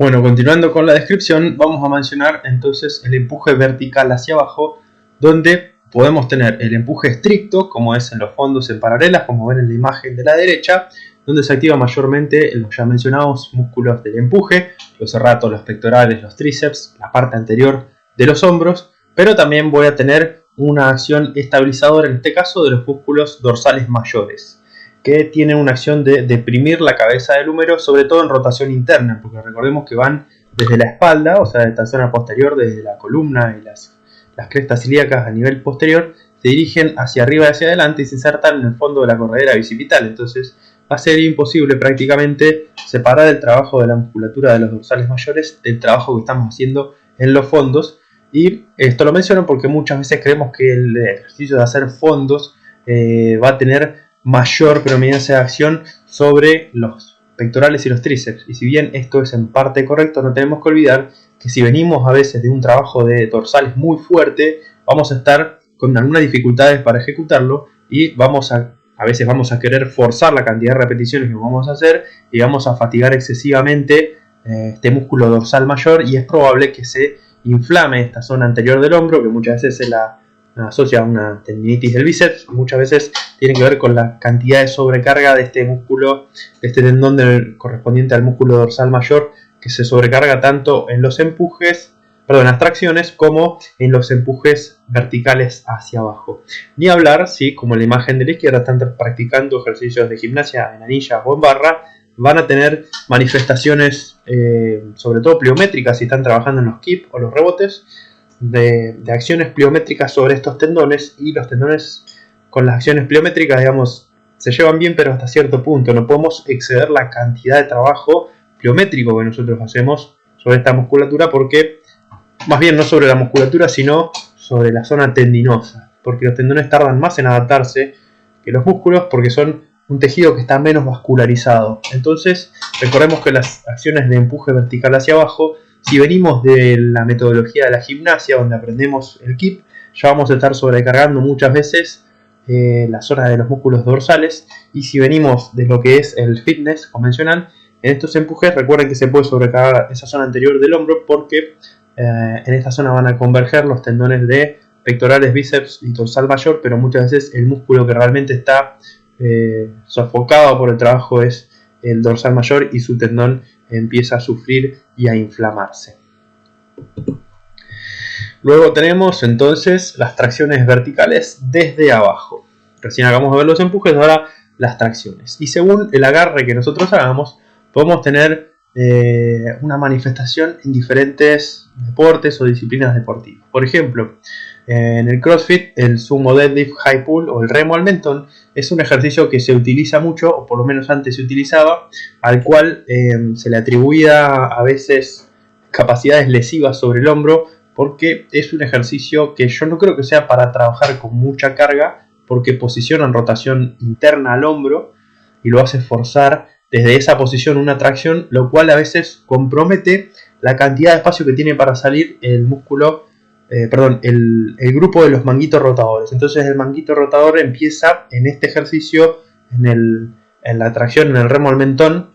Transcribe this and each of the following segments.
Bueno, continuando con la descripción, vamos a mencionar entonces el empuje vertical hacia abajo, donde podemos tener el empuje estricto, como es en los fondos en paralelas, como ven en la imagen de la derecha, donde se activa mayormente los ya mencionados músculos del empuje, los serratos, los pectorales, los tríceps, la parte anterior de los hombros, pero también voy a tener una acción estabilizadora, en este caso de los músculos dorsales mayores, que tienen una acción de deprimir la cabeza del húmero, sobre todo en rotación interna, porque recordemos que van desde la espalda, o sea, de esta zona posterior, desde la columna y las crestas ilíacas a nivel posterior, se dirigen hacia arriba y hacia adelante y se insertan en el fondo de la corredera bicipital. Entonces va a ser imposible prácticamente separar el trabajo de la musculatura de los dorsales mayores del trabajo que estamos haciendo en los fondos. Y esto lo menciono porque muchas veces creemos que el ejercicio de hacer fondos va a tener mayor predominancia de acción sobre los pectorales y los tríceps, y si bien esto es en parte correcto, no tenemos que olvidar que si venimos a veces de un trabajo de dorsales muy fuerte, vamos a estar con algunas dificultades para ejecutarlo y a veces vamos a querer forzar la cantidad de repeticiones que vamos a hacer y vamos a fatigar excesivamente este músculo dorsal mayor, y es probable que se inflame esta zona anterior del hombro, que muchas veces se la asocia a una tendinitis del bíceps. Muchas veces tiene que ver con la cantidad de sobrecarga de este músculo, de este tendón correspondiente al músculo dorsal mayor, que se sobrecarga tanto en los empujes, en las tracciones, como en los empujes verticales hacia abajo. Ni hablar si, como en la imagen de la izquierda, están practicando ejercicios de gimnasia en anilla o en barra, van a tener manifestaciones, sobre todo pliométricas, si están trabajando en los kip o los rebotes, de acciones pliométricas sobre estos tendones. Y los tendones con las acciones pliométricas, digamos, se llevan bien, pero hasta cierto punto. No podemos exceder la cantidad de trabajo pliométrico que nosotros hacemos sobre esta musculatura, porque más bien no sobre la musculatura, sino sobre la zona tendinosa, porque los tendones tardan más en adaptarse que los músculos, porque son un tejido que está menos vascularizado. Entonces recordemos que las acciones de empuje vertical hacia abajo, si venimos de la metodología de la gimnasia, donde aprendemos el kip, ya vamos a estar sobrecargando muchas veces la zona de los músculos dorsales. Y si venimos de lo que es el fitness convencional, en estos empujes recuerden que se puede sobrecargar esa zona anterior del hombro, porque en esta zona van a converger los tendones de pectorales, bíceps y dorsal mayor, pero muchas veces el músculo que realmente está sofocado por el trabajo es el dorsal mayor, y su tendón empieza a sufrir y a inflamarse. Luego tenemos entonces las tracciones verticales desde abajo. Recién acabamos de ver los empujes, ahora las tracciones. Y según el agarre que nosotros hagamos, podemos tener una manifestación en diferentes deportes o disciplinas deportivas. Por ejemplo, en el CrossFit, el sumo deadlift high pull o el remo al mentón es un ejercicio que se utiliza mucho, o por lo menos antes se utilizaba, al cual se le atribuía a veces capacidades lesivas sobre el hombro, porque es un ejercicio que yo no creo que sea para trabajar con mucha carga, porque posiciona en rotación interna al hombro y lo hace forzar desde esa posición una tracción, lo cual a veces compromete la cantidad de espacio que tiene para salir el músculo, el grupo de los manguitos rotadores. Entonces el manguito rotador empieza en este ejercicio, en la tracción, en el remo al mentón,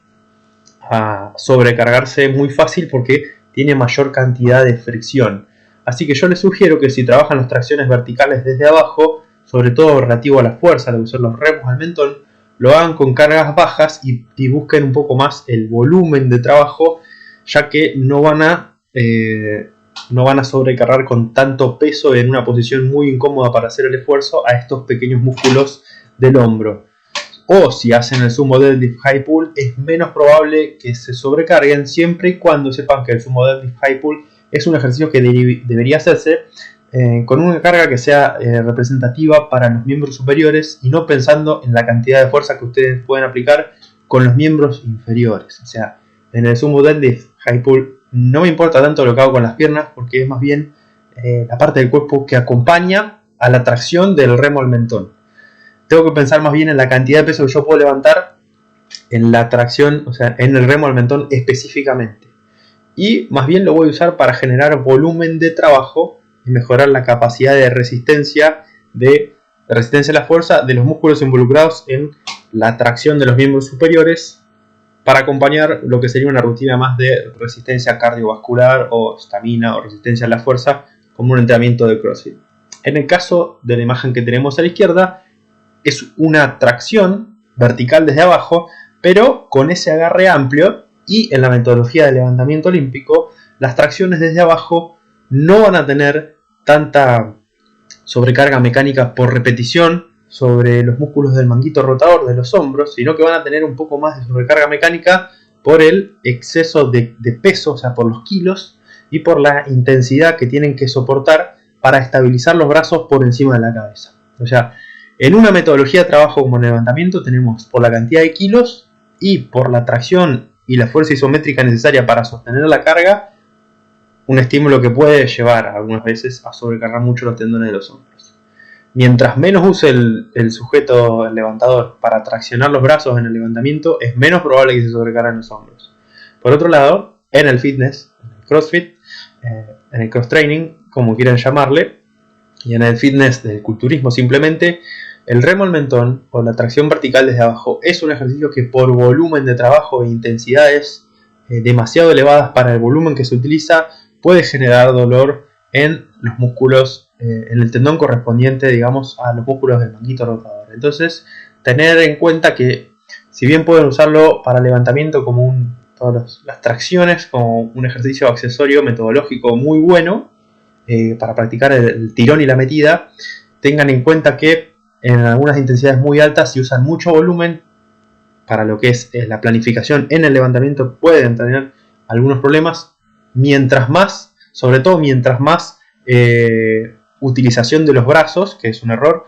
a sobrecargarse muy fácil porque tiene mayor cantidad de fricción. Así que yo les sugiero que si trabajan las tracciones verticales desde abajo, sobre todo relativo a la fuerza, al usar los remos al mentón, lo hagan con cargas bajas y busquen un poco más el volumen de trabajo, ya que no van a sobrecargar con tanto peso en una posición muy incómoda para hacer el esfuerzo a estos pequeños músculos del hombro. O si hacen el sumo deadlift high pull, es menos probable que se sobrecarguen, siempre y cuando sepan que el sumo deadlift high pull es un ejercicio que debería hacerse con una carga que sea representativa para los miembros superiores, y no pensando en la cantidad de fuerza que ustedes pueden aplicar con los miembros inferiores. O sea, en el sumo deadlift high pull no me importa tanto lo que hago con las piernas, porque es más bien la parte del cuerpo que acompaña a la tracción del remo al mentón. Tengo que pensar más bien en la cantidad de peso que yo puedo levantar en la tracción, o sea, en el remo al mentón específicamente. Y más bien lo voy a usar para generar volumen de trabajo y mejorar la capacidad de resistencia a la fuerza de los músculos involucrados en la tracción de los miembros superiores para acompañar lo que sería una rutina más de resistencia cardiovascular o estamina o resistencia a la fuerza, como un entrenamiento de CrossFit. En el caso de la imagen que tenemos a la izquierda, es una tracción vertical desde abajo, pero con ese agarre amplio, y en la metodología de levantamiento olímpico, las tracciones desde abajo no van a tener tanta sobrecarga mecánica por repetición sobre los músculos del manguito rotador de los hombros, sino que van a tener un poco más de sobrecarga mecánica por el exceso de peso, o sea, por los kilos y por la intensidad que tienen que soportar para estabilizar los brazos por encima de la cabeza. O sea, en una metodología de trabajo como el levantamiento tenemos por la cantidad de kilos y por la tracción y la fuerza isométrica necesaria para sostener la carga, un estímulo que puede llevar algunas veces a sobrecargar mucho los tendones de los hombros. Mientras menos use el sujeto, el levantador, para traccionar los brazos en el levantamiento, es menos probable que se sobrecarguen los hombros. Por otro lado, en el fitness, en el CrossFit, en el cross training, como quieran llamarle, y en el fitness del culturismo simplemente, el remo al mentón o la tracción vertical desde abajo es un ejercicio que por volumen de trabajo e intensidades demasiado elevadas para el volumen que se utiliza, puede generar dolor en los músculos, en el tendón correspondiente, digamos, a los músculos del manguito rotador. Entonces, tener en cuenta que si bien pueden usarlo para levantamiento como todas las tracciones, como un ejercicio accesorio metodológico muy bueno para practicar el tirón y la metida, tengan en cuenta que en algunas intensidades muy altas, si usan mucho volumen para lo que es la planificación en el levantamiento, pueden tener algunos problemas. Mientras más, sobre todo mientras más utilización de los brazos, que es un error,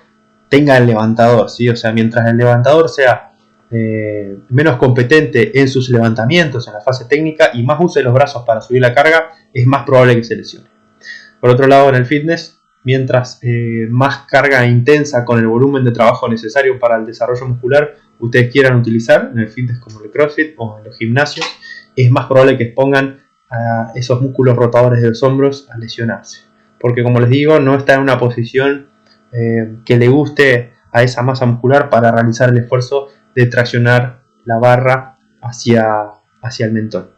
tenga el levantador, ¿sí? O sea, mientras el levantador sea menos competente en sus levantamientos, en la fase técnica, y más use los brazos para subir la carga, es más probable que se lesione. Por otro lado, en el fitness, mientras más carga intensa con el volumen de trabajo necesario para el desarrollo muscular ustedes quieran utilizar, en el fitness como el CrossFit o en los gimnasios, es más probable que expongan a esos músculos rotadores de los hombros a lesionarse. Porque, como les digo, no está en una posición que le guste a esa masa muscular para realizar el esfuerzo de traccionar la barra hacia el mentón.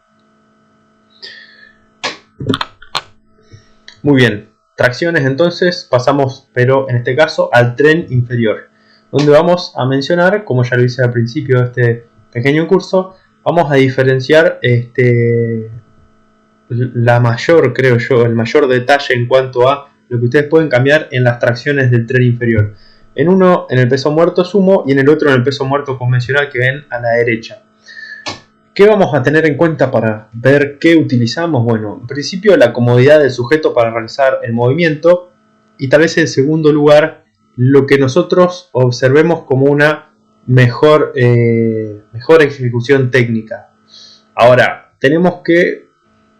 Muy bien, tracciones entonces, pasamos, pero en este caso, al tren inferior, donde vamos a mencionar, como ya lo hice al principio de este pequeño curso, vamos a diferenciar la mayor, creo yo, el mayor detalle en cuanto a lo que ustedes pueden cambiar en las tracciones del tren inferior. En uno en el peso muerto sumo y en el otro en el peso muerto convencional que ven a la derecha. ¿Qué vamos a tener en cuenta para ver qué utilizamos? Bueno, en principio la comodidad del sujeto para realizar el movimiento, y tal vez en segundo lugar lo que nosotros observemos como una mejor ejecución técnica. Ahora, tenemos que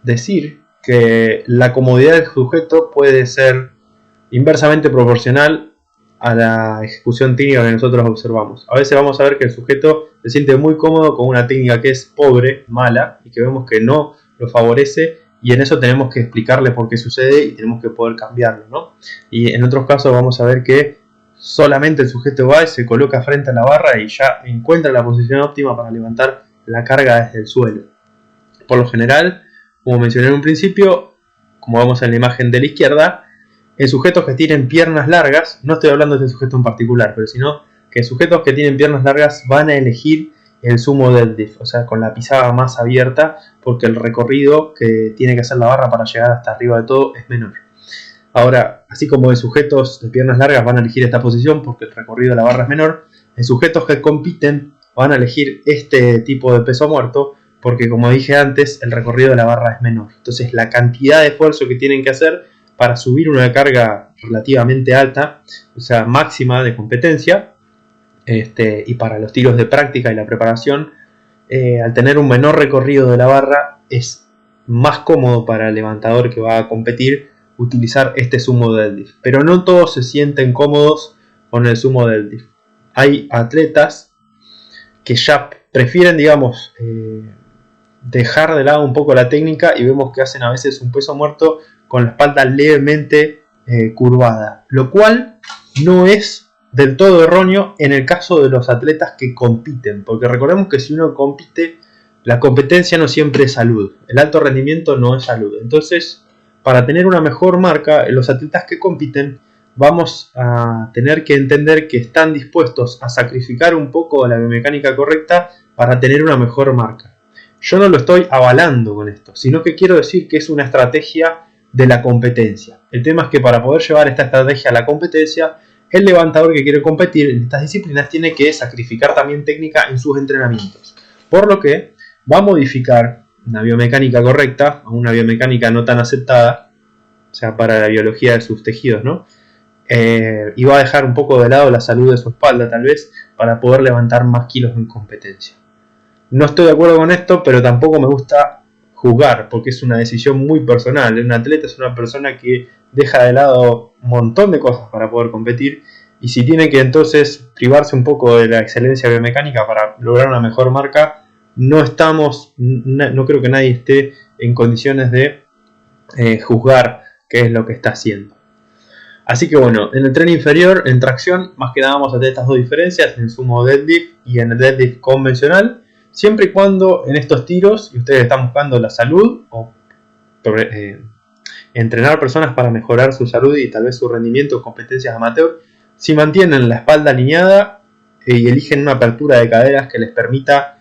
decir que la comodidad del sujeto puede ser inversamente proporcional a la ejecución técnica que nosotros observamos. A veces vamos a ver que el sujeto se siente muy cómodo con una técnica que es pobre, mala, y que vemos que no lo favorece, y en eso tenemos que explicarle por qué sucede y tenemos que poder cambiarlo, ¿no? Y en otros casos vamos a ver que solamente el sujeto va y se coloca frente a la barra y ya encuentra la posición óptima para levantar la carga desde el suelo. Por lo general, como mencioné en un principio, como vemos en la imagen de la izquierda, en sujetos que tienen piernas largas, no estoy hablando de ese sujeto en particular, pero sino que sujetos que tienen piernas largas van a elegir el sumo deadlift, o sea, con la pisada más abierta, porque el recorrido que tiene que hacer la barra para llegar hasta arriba de todo es menor. Ahora, así como en sujetos de piernas largas van a elegir esta posición porque el recorrido de la barra es menor, en sujetos que compiten van a elegir este tipo de peso muerto porque, como dije antes, el recorrido de la barra es menor. Entonces, la cantidad de esfuerzo que tienen que hacer para subir una carga relativamente alta, o sea, máxima de competencia, y para los tiros de práctica y la preparación, al tener un menor recorrido de la barra, es más cómodo para el levantador que va a competir utilizar este sumo deadlift. Pero no todos se sienten cómodos con el sumo deadlift. Hay atletas que ya prefieren, digamos, dejar de lado un poco la técnica, y vemos que hacen a veces un peso muerto con la espalda levemente curvada, lo cual no es del todo erróneo en el caso de los atletas que compiten, porque recordemos que si uno compite la competencia no siempre es salud, el alto rendimiento no es salud. Entonces, para tener una mejor marca, los atletas que compiten vamos a tener que entender que están dispuestos a sacrificar un poco de la biomecánica correcta para tener una mejor marca. Yo no lo estoy avalando con esto, sino que quiero decir que es una estrategia de la competencia. El tema es que para poder llevar esta estrategia a la competencia, el levantador que quiere competir en estas disciplinas tiene que sacrificar también técnica en sus entrenamientos. Por lo que va a modificar una biomecánica correcta a una biomecánica no tan aceptada, o sea, para la biología de sus tejidos, ¿no? Y va a dejar un poco de lado la salud de su espalda, tal vez, para poder levantar más kilos en competencia. No estoy de acuerdo con esto, pero tampoco me gusta juzgar, porque es una decisión muy personal. Un atleta es una persona que deja de lado un montón de cosas para poder competir, y si tiene que entonces privarse un poco de la excelencia biomecánica para lograr una mejor marca, no creo que nadie esté en condiciones de juzgar qué es lo que está haciendo. Así que bueno, en el tren inferior, en tracción, más que nada vamos a tener estas dos diferencias, en el sumo deadlift y en el deadlift convencional, siempre y cuando en estos tiros, y ustedes están buscando la salud o entrenar personas para mejorar su salud y tal vez su rendimiento o competencias amateur, si mantienen la espalda alineada y eligen una apertura de caderas que les permita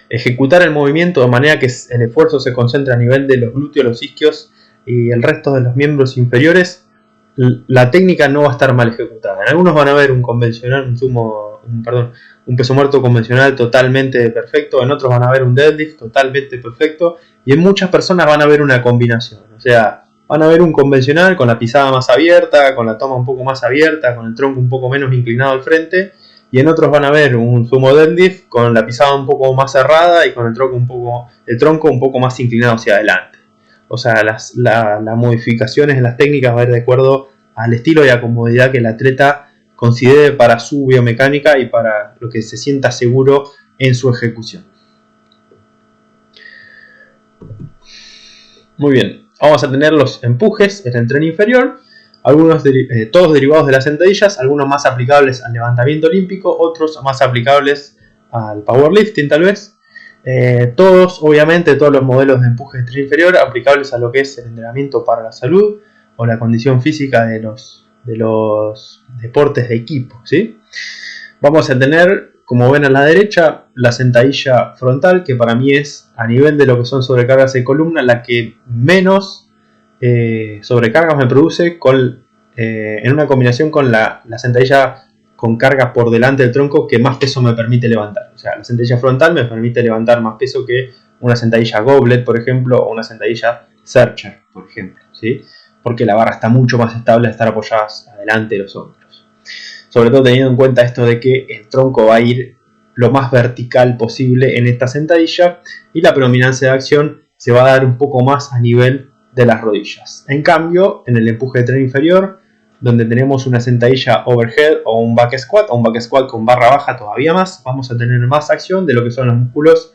ejecutar el movimiento de manera que el esfuerzo se concentre a nivel de los glúteos, los isquios y el resto de los miembros inferiores, la técnica no va a estar mal ejecutada. En algunos van a ver un peso muerto convencional totalmente perfecto, en otros van a ver un deadlift totalmente perfecto, y en muchas personas van a ver una combinación. O sea, van a ver un convencional con la pisada más abierta, con la toma un poco más abierta, con el tronco un poco menos inclinado al frente, y en otros van a ver un sumo deadlift con la pisada un poco más cerrada y con el tronco un poco más inclinado hacia adelante. O sea, las modificaciones en las técnicas va a ir de acuerdo al estilo y a la comodidad que el atleta considere para su biomecánica y para lo que se sienta seguro en su ejecución. Muy bien, vamos a tener los empujes en el tren inferior, todos derivados de las sentadillas, algunos más aplicables al levantamiento olímpico, otros más aplicables al powerlifting tal vez. Todos los modelos de empuje de tren inferior aplicables a lo que es el entrenamiento para la salud o la condición física de los deportes de equipo, ¿sí? Vamos a tener, como ven a la derecha, la sentadilla frontal, que para mí es, a nivel de lo que son sobrecargas de columna, la que menos sobrecargas me produce en una combinación con la sentadilla con carga por delante del tronco que más peso me permite levantar. O sea, la sentadilla frontal me permite levantar más peso que una sentadilla goblet, por ejemplo, o una sentadilla searcher, por ejemplo, ¿sí? Porque la barra está mucho más estable al estar apoyada adelante de los hombros. Sobre todo teniendo en cuenta esto de que el tronco va a ir lo más vertical posible en esta sentadilla y la predominancia de acción se va a dar un poco más a nivel de las rodillas. En cambio, en el empuje de tren inferior, donde tenemos una sentadilla overhead o un back squat con barra baja todavía más, vamos a tener más acción de lo que son los músculos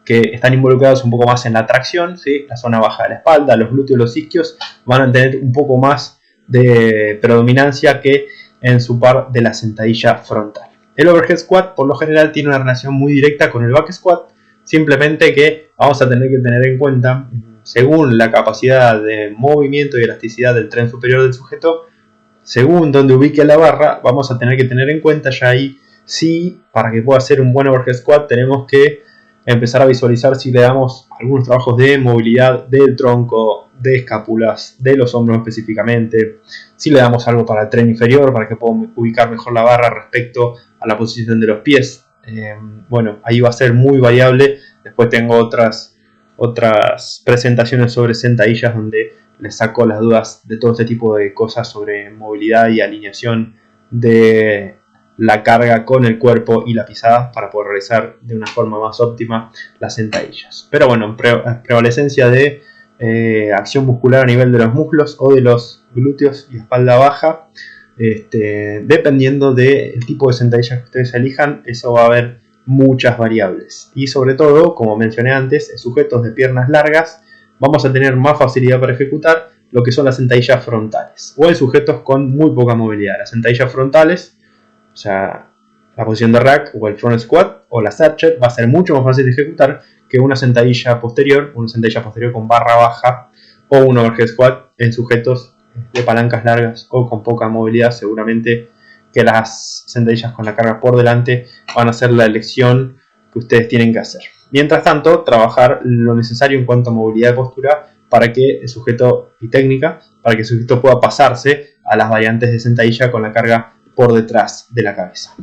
que están involucrados un poco más en la tracción, ¿sí? La zona baja de la espalda, los glúteos, los isquios van a tener un poco más de predominancia que en su par de la sentadilla frontal. El overhead squat por lo general tiene una relación muy directa con el back squat, simplemente que vamos a tener que tener en cuenta, según la capacidad de movimiento y elasticidad del tren superior del sujeto, según donde ubique la barra, vamos a tener que tener en cuenta ya ahí, sí, para que pueda hacer un buen overhead squat tenemos que empezar a visualizar si le damos algunos trabajos de movilidad del tronco, de escápulas, de los hombros específicamente, si le damos algo para el tren inferior para que pueda ubicar mejor la barra respecto a la posición de los pies. Bueno, ahí va a ser muy variable. Después tengo otras presentaciones sobre sentadillas donde les saco las dudas de todo este tipo de cosas sobre movilidad y alineación de la carga con el cuerpo y la pisada para poder realizar de una forma más óptima las sentadillas. Pero bueno, prevalecencia de acción muscular a nivel de los muslos o de los glúteos y espalda baja, dependiendo del tipo de sentadillas que ustedes elijan, eso va a haber muchas variables. Y sobre todo, como mencioné antes, en sujetos de piernas largas vamos a tener más facilidad para ejecutar lo que son las sentadillas frontales, o en sujetos con muy poca movilidad. Las sentadillas frontales, o sea, la posición de rack o el front squat, o la Searcher va a ser mucho más fácil de ejecutar que una sentadilla posterior con barra baja o un overhead squat en sujetos de palancas largas o con poca movilidad. Seguramente que las sentadillas con la carga por delante van a ser la elección que ustedes tienen que hacer. Mientras tanto, trabajar lo necesario en cuanto a movilidad de postura para que el sujeto, y técnica, para que el sujeto pueda pasarse a las variantes de sentadilla con la carga por detrás de la cabeza.